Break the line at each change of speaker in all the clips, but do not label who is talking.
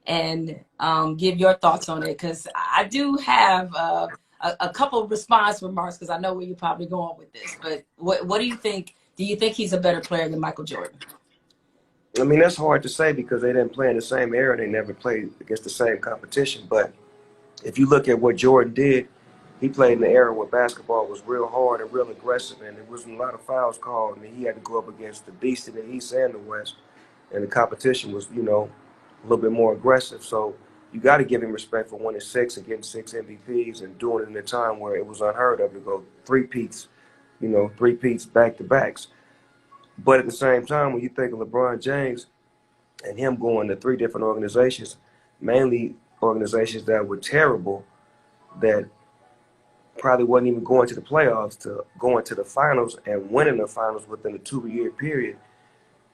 and give your thoughts on it, because I do have a couple of response remarks, because I know where you're probably going with this. But what do you think? Do you think he's a better player than Michael Jordan?
I mean, that's hard to say because they didn't play in the same era. They never played against the same competition. But if you look at what Jordan did, he played in the era where basketball was real hard and real aggressive, and there wasn't a lot of fouls called. And he had to go up against the beast in the East and the West, and the competition was, a little bit more aggressive. So you got to give him respect for winning six and getting six MVPs and doing it in a time where it was unheard of to go three-peats back to backs. But at the same time, when you think of LeBron James and him going to three different organizations, mainly organizations that were terrible, that probably wasn't even going to the playoffs, to going to the finals and winning the finals within a 2-year period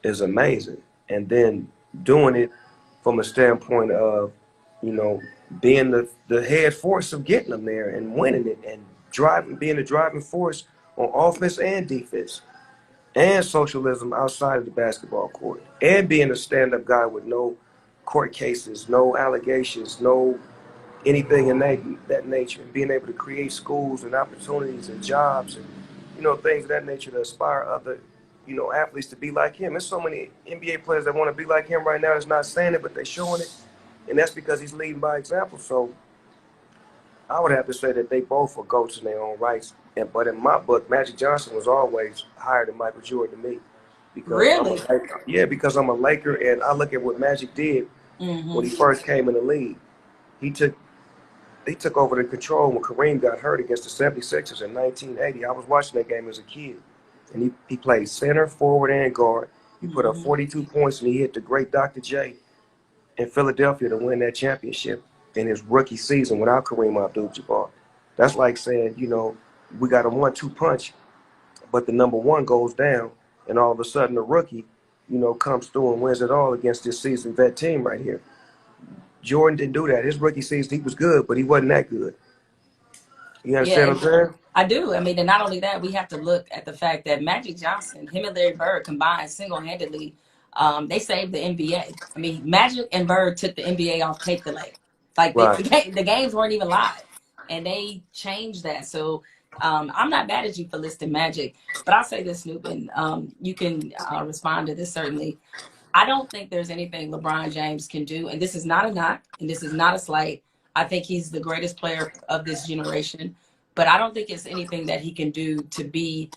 is amazing. And then doing it from a standpoint of, being the head force of getting them there and winning it and being the driving force on offense and defense and socialism outside of the basketball court, and being a stand-up guy with no court cases, no allegations, no anything in that nature, and being able to create schools and opportunities and jobs and, things of that nature to aspire other, athletes to be like him. There's so many NBA players that want to be like him right now that's not saying it, but they're showing it, and that's because he's leading by example. So I would have to say that they both are GOATs in their own rights. But in my book, Magic Johnson was always higher than Michael Jordan to me.
Really?
Because I'm a Laker, and I look at what Magic did when he first came in the league. He took over the control when Kareem got hurt against the 76ers in 1980. I was watching that game as a kid, and he played center, forward, and guard. He put up 42 points, and he hit the great Dr. J in Philadelphia to win that championship in his rookie season without Kareem Abdul-Jabbar. That's like saying, we got a 1-2 punch, but the number one goes down, and all of a sudden the rookie, comes through and wins it all against this seasoned vet team right here. Jordan didn't do that. His rookie season, he was good, but he wasn't that good. You understand what I'm saying?
I do. I mean, and not only that, we have to look at the fact that Magic Johnson, him and Larry Bird combined single-handedly, they saved the NBA. I mean, Magic and Bird took the NBA off tape delay. Like,
Right.
the games weren't even live, and they changed that. So I'm not mad at you for listing Magic, but I'll say this, Snoop, and you can respond to this certainly. I don't think there's anything LeBron James can do, and this is not a knock, and this is not a slight. I think he's the greatest player of this generation, but I don't think it's anything that he can do to be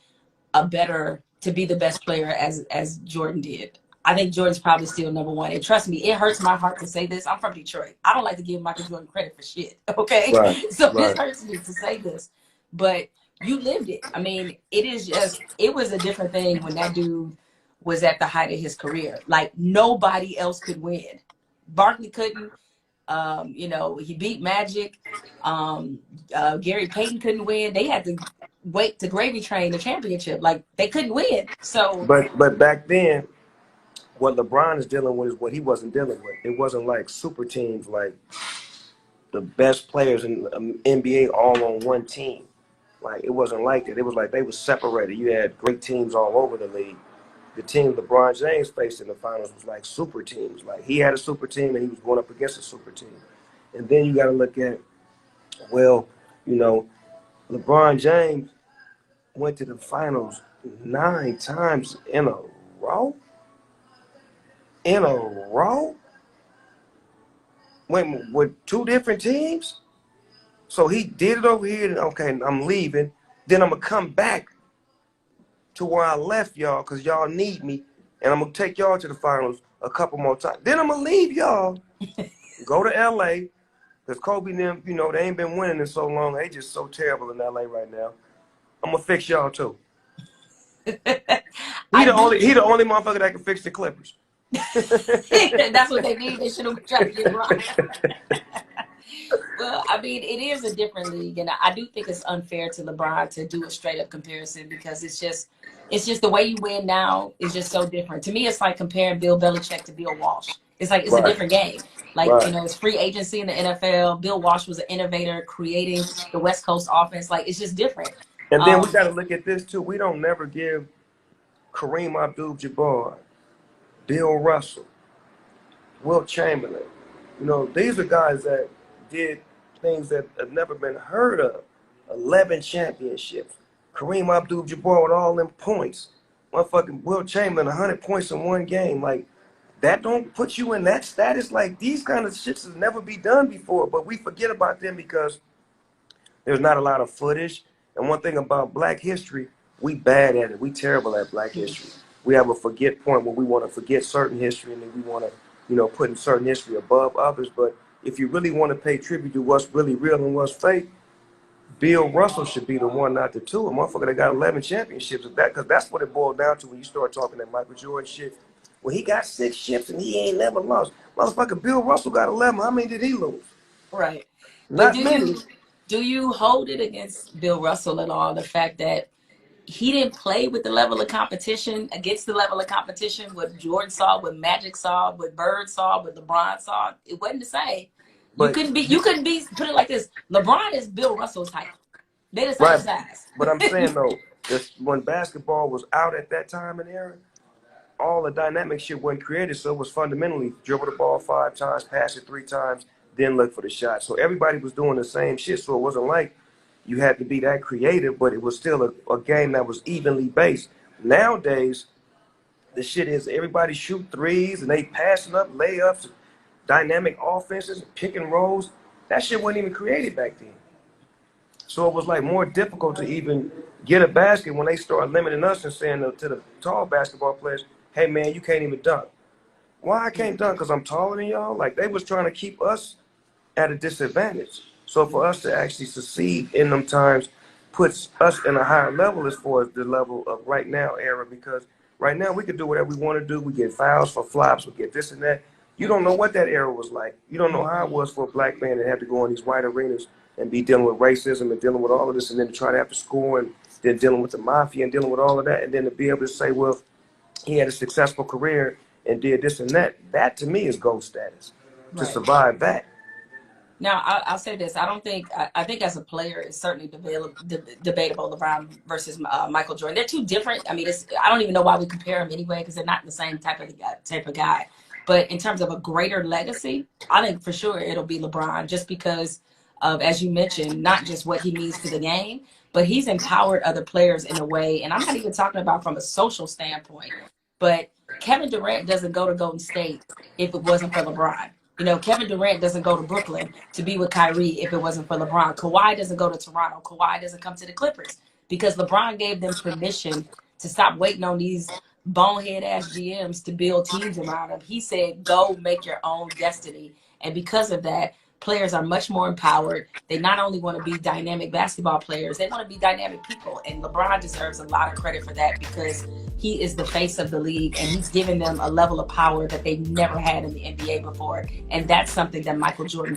the best player as Jordan did. I think Jordan's probably still number one. And trust me, it hurts my heart to say this. I'm from Detroit. I don't like to give Michael Jordan credit for shit. Okay.
Right.
So
right.
It hurts me to say this, but you lived it. I mean, it was a different thing when that dude was at the height of his career. Like, nobody else could win. Barkley couldn't. He beat Magic. Gary Payton couldn't win. They had to wait to gravy train the championship. Like, they couldn't win. So,
but back then, what LeBron is dealing with is what he wasn't dealing with. It wasn't like super teams, like the best players in the NBA all on one team. Like, it wasn't like that. It was like they were separated. You had great teams all over the league. The team LeBron James faced in the finals was like super teams. Like, he had a super team and he was going up against a super team. And then you got to look at, LeBron James went to the finals 9 times in a row. Went with 2 different teams. So he did it over here. And, okay, I'm leaving. Then I'm going to come back to where I left y'all because y'all need me. And I'm going to take y'all to the finals a couple more times. Then I'm going to leave y'all, go to L.A. because Kobe and them, they ain't been winning in so long. They just so terrible in L.A. right now. I'm going to fix y'all too. He the only motherfucker that can fix the Clippers.
That's what they need. They should have tried to get right. Well, I mean, it is a different league, and I do think it's unfair to LeBron to do a straight up comparison because it's just the way you win now is just so different. To me, it's like comparing Bill Belichick to Bill Walsh. It's like it's a different game. Like, it's free agency in the NFL. Bill Walsh was an innovator creating the West Coast offense. Like, it's just different.
And then we got to look at this too. We don't never give Kareem Abdul-Jabbar, Bill Russell, Wilt Chamberlain. You know, these are guys that did things that have never been heard of. 11 championships. Kareem Abdul-Jabbar with all them points. Motherfucking Wilt Chamberlain, 100 points in one game. Like, that don't put you in that status. Like, these kind of shits has never been done before, but we forget about them because there's not a lot of footage. And one thing about black history, we bad at it. We terrible at black history. We have a forget point where we want to forget certain history and then we want to, you know, put in certain history above others. But if you really want to pay tribute to what's really real and what's fake, Bill Russell should be the one, not the two. A motherfucker that got 11 championships of that, because that's what it boiled down to when you start talking that Michael Jordan shit. Well, he got 6 ships and he ain't never lost. Motherfucker, Bill Russell got 11. How many did he lose?
Right. But
Not many.
do you hold it against Bill Russell at all, the fact that he didn't play with the level of competition, against the level of competition what Jordan saw, what Magic saw, what Bird saw, what LeBron saw? It wasn't the same.
But
You couldn't be, put it like this. LeBron is Bill Russell's height. They're the same
right.
size.
But I'm saying though, when basketball was out at that time and era, all the dynamic shit wasn't created. So it was fundamentally dribble the ball 5 times, pass it 3 times, then look for the shot. So everybody was doing the same shit. So it wasn't like you had to be that creative, but it was still a game that was evenly based. Nowadays, the shit is everybody shoot threes and they passing up layups, dynamic offenses, pick and rolls. That shit wasn't even created back then. So it was like more difficult to even get a basket when they start limiting us and saying to the tall basketball players, hey man, you can't even dunk. Why I can't dunk? Because I'm taller than y'all? Like they was trying to keep us at a disadvantage. So for us to actually succeed in them times puts us in a higher level as far as the level of right now era, because right now we can do whatever we want to do. We get fouls for flops, we get this and that. You don't know what that era was like. You don't know how it was for a black man to have to go in these white arenas and be dealing with racism and dealing with all of this and then to try to have to score and then dealing with the mafia and dealing with all of that and then to be able to say, well, he had a successful career and did this and that. That to me is gold status to
Right.
survive that.
Now, I'll say this. I think as a player, it's certainly debatable LeBron versus Michael Jordan. They're two different. I mean, I don't even know why we compare them anyway, because they're not the same type of guy. But in terms of a greater legacy, I think for sure it'll be LeBron, just because of, as you mentioned, not just what he means to the game, but he's empowered other players in a way. And I'm not even talking about from a social standpoint, but Kevin Durant doesn't go to Golden State if it wasn't for LeBron. You know, Kevin Durant doesn't go to Brooklyn to be with Kyrie if it wasn't for LeBron. Kawhi doesn't go to Toronto. Kawhi doesn't come to the Clippers because LeBron gave them permission to stop waiting on these bonehead ass GMs to build teams around him. He said, go make your own destiny. And because of that, players are much more empowered. They not only want to be dynamic basketball players, they want to be dynamic people. And LeBron deserves a lot of credit for that, because he is the face of the league and he's given them a level of power that they never had in the NBA before. And that's something that Michael Jordan